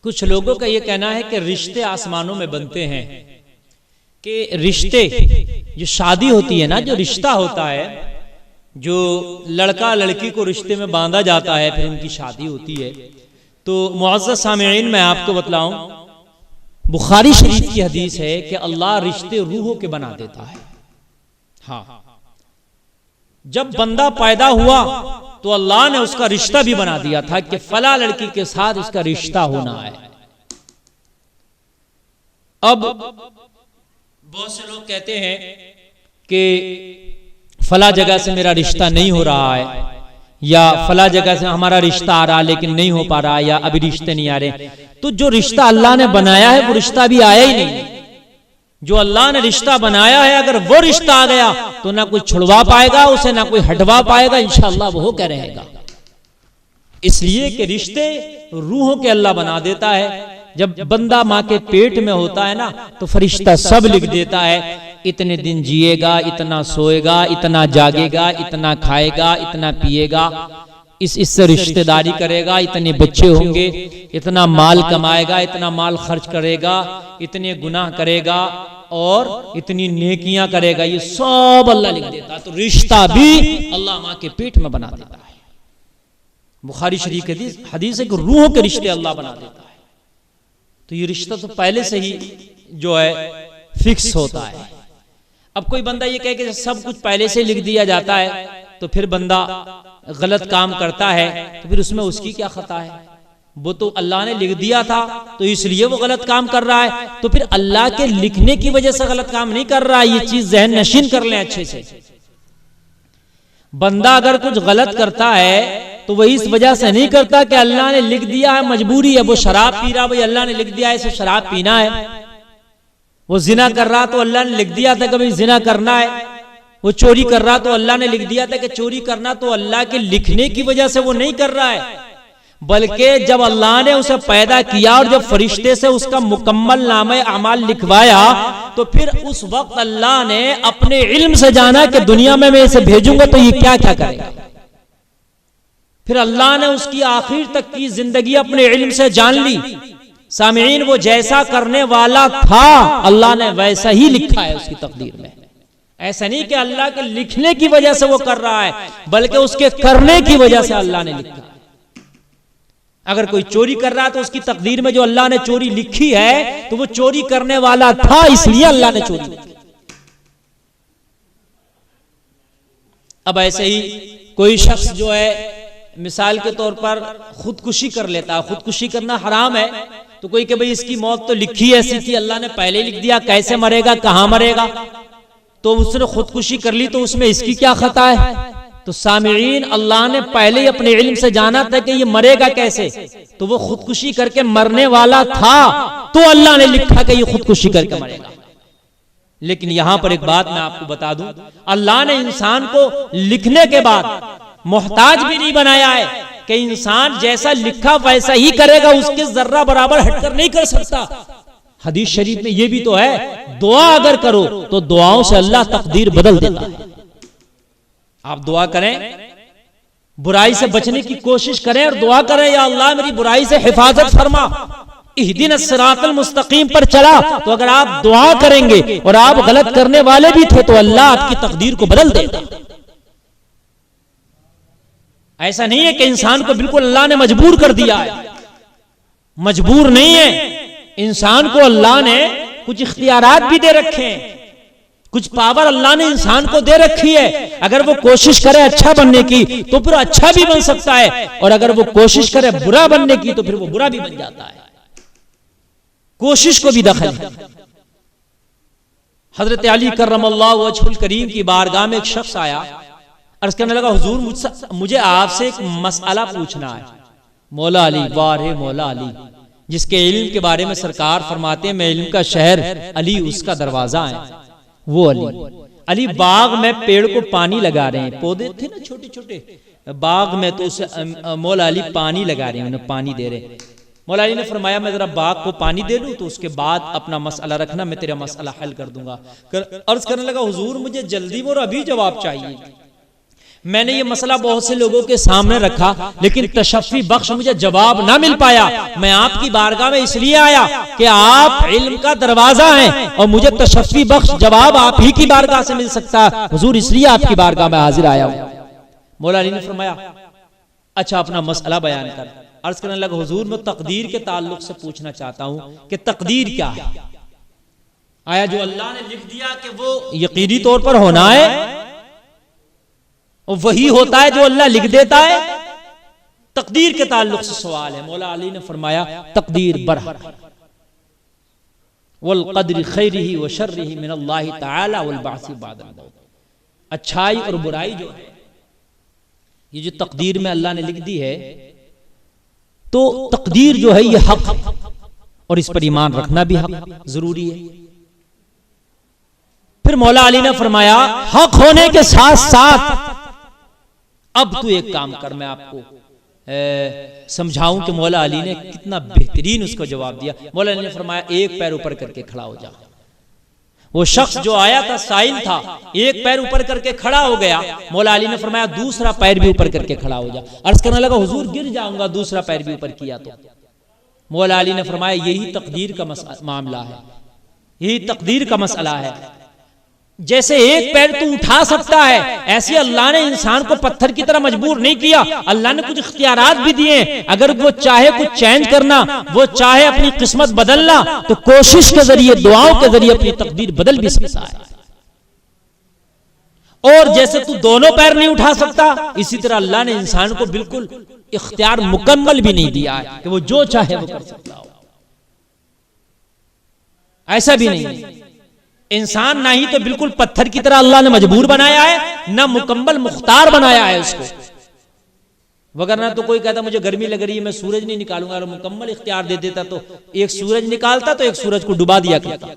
کچھ لوگوں کا یہ کہنا ہے کہ رشتے آسمانوں میں بنتے ہیں، کہ رشتے جو شادی ہوتی ہے نا، جو رشتہ ہوتا ہے، جو لڑکا لڑکی کو رشتے میں باندھا جاتا ہے، پھر ان کی شادی ہوتی ہے، تو معزز سامعین میں آپ کو بتلاؤں، بخاری شریف کی حدیث ہے کہ اللہ رشتے روحوں کے بنا دیتا ہے۔ ہاں، جب بندہ پیدا ہوا تو اللہ نے اس کا رشتہ بھی بنا دیا تھا کہ فلاں لڑکی کے ساتھ اس کا رشتہ ہونا ہے۔ اب بہت سے لوگ کہتے ہیں کہ فلاں جگہ سے میرا رشتہ نہیں ہو رہا ہے، یا فلاں جگہ سے ہمارا رشتہ آ رہا لیکن نہیں ہو پا رہا، یا ابھی رشتے نہیں آ رہے۔ تو جو رشتہ اللہ نے بنایا ہے وہ رشتہ بھی آیا ہی نہیں۔ جو اللہ نے رشتہ بنایا ہے اگر وہ رشتہ آ گیا تو نہ کوئی چھڑوا پائے گا اسے، نہ کوئی ہٹوا پائے گا، انشاءاللہ وہ ہو کے رہے گا۔ اس لیے کہ رشتے روحوں کے اللہ بنا دیتا ہے۔ جب بندہ ماں کے پیٹ میں ہوتا ہے نا تو فرشتہ سب لکھ دیتا ہے، اتنے دن جیے گا، اتنا سوئے گا، اتنا جاگے گا، اتنا کھائے گا، اتنا پیے گا، اس سے رشتہ داری کرے گا، اتنے بچے ہوں گے، اتنا مال کمائے گا، اتنا مال خرچ کرے گا، اتنے گناہ کرے گا اور اتنی نیکیاں کرے گا، یہ سب اللہ لکھ دیتا ہے۔ تو رشتہ بھی اللہ ماں کے پیٹ میں بنا دیتا ہے۔ بخاری شریف کی حدیث ہے کہ روحوں کے رشتے اللہ بنا دیتا ہے۔ تو یہ رشتہ تو پہلے سے ہی جو ہے فکس ہوتا ہے۔ اب کوئی بندہ یہ کہے کہ سب کچھ پہلے سے لکھ دیا جاتا ہے تو پھر بندہ غلط کام کرتا ہے تو پھر اس میں اس کی کیا خطا ہے؟ وہ تو اللہ نے لکھ دیا تھا تو اس لیے وہ غلط کام کر رہا ہے، تو پھر اللہ کے لکھنے کی وجہ سے غلط کام نہیں کر رہا ہے۔ یہ چیز ذہن نشین کر لیں اچھے سے۔ بندہ اگر کچھ غلط کرتا ہے تو وہ اس وجہ سے نہیں کرتا کہ اللہ نے لکھ دیا ہے، مجبوری ہے۔ وہ شراب پی رہا، بھئی اللہ نے لکھ دیا ہے اسے شراب پینا ہے۔ وہ زنا کر رہا تو اللہ نے لکھ دیا تھا کہ بھئی زنا کرنا ہے۔ وہ چوری کر رہا تو اللہ نے لکھ دیا تھا کہ چوری کرنا، تو اللہ کے لکھنے کی وجہ سے وہ نہیں کر رہا ہے، بلکہ جب اللہ نے اسے پیدا کیا اور جب فرشتے سے اس کا مکمل نامہ اعمال لکھوایا تو پھر اس وقت اللہ نے اپنے علم سے جانا کہ دنیا میں اسے بھیجوں گا تو یہ کیا کیا کرے گا۔ پھر اللہ نے اس کی آخر تک کی زندگی اپنے علم سے جان لی۔ سامعین، وہ جیسا کرنے والا تھا اللہ نے ویسا ہی لکھا ہے اس کی تقدیر میں۔ ایسا نہیں کہ اللہ کے لکھنے کی وجہ سے وہ کر رہا ہے، بلکہ اس کے کرنے کی وجہ سے اللہ نے لکھا ہے۔ اگر کوئی چوری کر رہا ہے تو اس کی تقدیر میں جو اللہ نے چوری لکھی ہے تو وہ چوری کرنے والا تھا، اس لیے اللہ نے چوری لکھی۔ اب ایسے ہی کوئی شخص جو ہے مثال کے طور پر خودکشی کر لیتا ہے۔ خودکشی کرنا حرام ہے، تو کوئی کہ بھئی اس کی موت تو لکھی ایسی تھی، اللہ نے پہلے لکھ دیا، کیسے مرے گا، کہاں مرے گا، تو اس نے خودکشی کر لی تو اس میں اس کی کیا خطا ہے؟ تو سامعین، اللہ نے پہلے ہی اپنے علم سے جانا تھا کہ یہ مرے گا کیسے، تو وہ خودکشی کر کے مرنے والا تھا تو اللہ نے لکھا کہ یہ خودکشی کر کے مرے گا۔ لیکن یہاں پر ایک بات میں آپ کو بتا دوں، اللہ نے انسان کو لکھنے کے بعد محتاج بھی نہیں بنایا ہے کہ انسان جیسا لکھا ویسا ہی کرے گا، اس کے ذرہ برابر ہٹ کر نہیں کر سکتا۔ حدیث شریف میں یہ بھی تو ہے، دعا اگر کرو تو دعاؤں سے اللہ تقدیر بدل دیتا ہے۔ آپ دعا کریں، برائی سے بچنے کی کوشش کریں اور دعا کریں، یا اللہ میری برائی سے حفاظت فرما، اہدنا الصراط المستقیم پر چلا۔ تو اگر آپ دعا کریں گے اور آپ غلط کرنے والے بھی تھے تو اللہ آپ کی تقدیر کو بدل دے گا۔ ایسا نہیں ہے کہ انسان کو بالکل اللہ نے مجبور کر دیا ہے، مجبور نہیں ہے۔ انسان کو اللہ نے کچھ اختیارات بھی دے رکھے ہیں، کچھ پاور اللہ نے انسان کو دے رکھی ہے۔ اگر وہ کوشش کرے اچھا بننے کی تو پھر اچھا بھی بن سکتا ہے، اور اگر وہ کوشش کرے برا بننے کی تو پھر وہ برا بھی بن جاتا ہے۔ کوشش کو بھی دخل ہے۔ حضرت علی کرم اللہ وجہ الکریم کی بارگاہ میں ایک شخص آیا، عرض کرنے لگا حضور مجھے آپ سے ایک مسئلہ پوچھنا ہے۔ مولا علی، واہ مولا علی، جس کے علم کے بارے میں سرکار فرماتے ہیں میں علم کا شہر، علی اس کا دروازہ ہے، وہ علی باغ میں پیڑ کو پانی لگا رہے ہیں، پودے تھے نا چھوٹے چھوٹے باغ میں، تو اسے مولا علی پانی لگا رہے ہیں، انہیں پانی دے رہے ہیں۔ مولا علی نے فرمایا میں ذرا باغ کو پانی دے لوں تو اس کے بعد اپنا مسئلہ رکھنا، میں تیرا مسئلہ حل کر دوں گا۔ عرض کرنے لگا حضور مجھے جلدی اور ابھی جواب چاہیے۔ میں نے یہ مسئلہ بہت سے لوگوں کے سامنے رکھا لیکن تشفی بخش مجھے جواب نہ مل پایا. میں آپ کی بارگاہ میں اس لیے آیا کہ آپ علم کا دروازہ ہیں اور مجھے تشفی بخش جواب آپ ہی کی بارگاہ سے مل سکتا ہے. حضور اس لیے آپ کی بارگاہ میں حاضر آیا ہوں. مولا علی نے فرمایا اچھا اپنا مسئلہ بیان کر. عرض کرنے لگا حضور میں تقدیر کے تعلق سے پوچھنا چاہتا ہوں کہ تقدیر کیا ہے؟ آیا جو اللہ نے لکھ دیا کہ وہ یقینی طور پر ہونا ہے وہی ہوتا ہے جو اللہ لکھ دیتا ہے؟ تقدیر کے تعلق سے سوال ہے. مولا علی نے فرمایا تقدیر برحق والقدر خیرہ وشرہ من اللہ تعالی والبعث بعد الموت. اچھائی اور برائی جو ہے یہ جو تقدیر میں اللہ نے لکھ دی ہے تو تقدیر جو ہے یہ حق اور اس پر ایمان رکھنا بھی حق ضروری ہے. پھر مولا علی نے فرمایا حق ہونے کے ساتھ ساتھ اب تو ایک کام کر. میں آپ کو سمجھاؤں کہ مولا علی نے کتنا بہترین اس کو جواب دیا. مولا علی نے فرمایا ایک پیر اوپر کر کے کھڑا ہو جا. وہ شخص جو آیا تھا سائل تھا ایک پیر اوپر کر کے کھڑا ہو گیا. مولا علی نے فرمایا دوسرا پیر بھی اوپر کر کے کھڑا ہو جا. عرض کرنے لگا حضور گر جاؤں گا دوسرا پیر بھی اوپر کیا تو. مولا علی نے فرمایا یہی تقدیر کا معاملہ ہے, یہی تقدیر کا مسئلہ ہے. جیسے ایک پیر تو اٹھا سکتا ہے ایسے اللہ نے انسان کو پتھر کی طرح مجبور نہیں کیا. اللہ نے کچھ اختیارات بھی دیے. اگر وہ چاہے کچھ چینج کرنا, وہ چاہے اپنی قسمت بدلنا تو کوشش کے ذریعے دعاؤں کے ذریعے اپنی تقدیر بدل بھی سکتا ہے. اور جیسے تو دونوں پیر نہیں اٹھا سکتا اسی طرح اللہ نے انسان کو بالکل اختیار مکمل بھی نہیں دیا ہے کہ وہ جو چاہے وہ کر سکتا ہو. ایسا بھی نہیں. انسان نہ ہی تو بالکل پتھر کی طرح اللہ نے مجبور بنایا ہے نہ مکمل مختار بنایا ہے اس کو. وگرنہ تو کوئی کہتا مجھے گرمی لگ رہی ہے میں سورج نہیں نکالوں گا, اور مکمل اختیار دے دیتا تو ایک سورج نکالتا تو ایک سورج کو ڈبا دیا کرتا.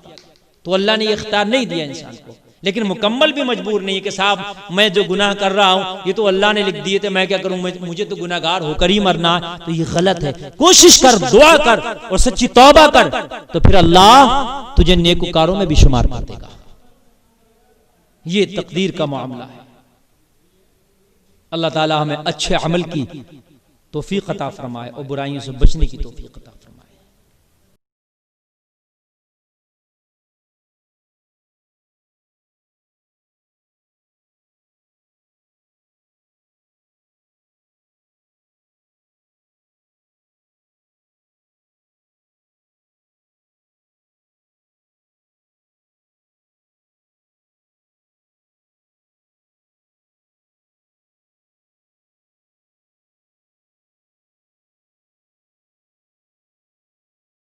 تو اللہ نے یہ اختیار نہیں دیا انسان کو. لیکن مکمل بھی مجبور نہیں کہ صاحب میں جو گناہ کر رہا ہوں یہ تو اللہ نے لکھ دیے تھے میں کیا کروں, مجھے تو گناہگار ہو کر ہی مرنا. تو یہ غلط ہے. کوشش کر, دعا کر اور سچی توبہ کر تو پھر اللہ تجھے نیکوکاروں میں بھی شمار کر دے گا. یہ تقدیر کا معاملہ ہے. اللہ تعالی ہمیں اچھے عمل کی توفیق عطا فرمائے اور برائیوں سے بچنے کی توفیق عطا فرمائے.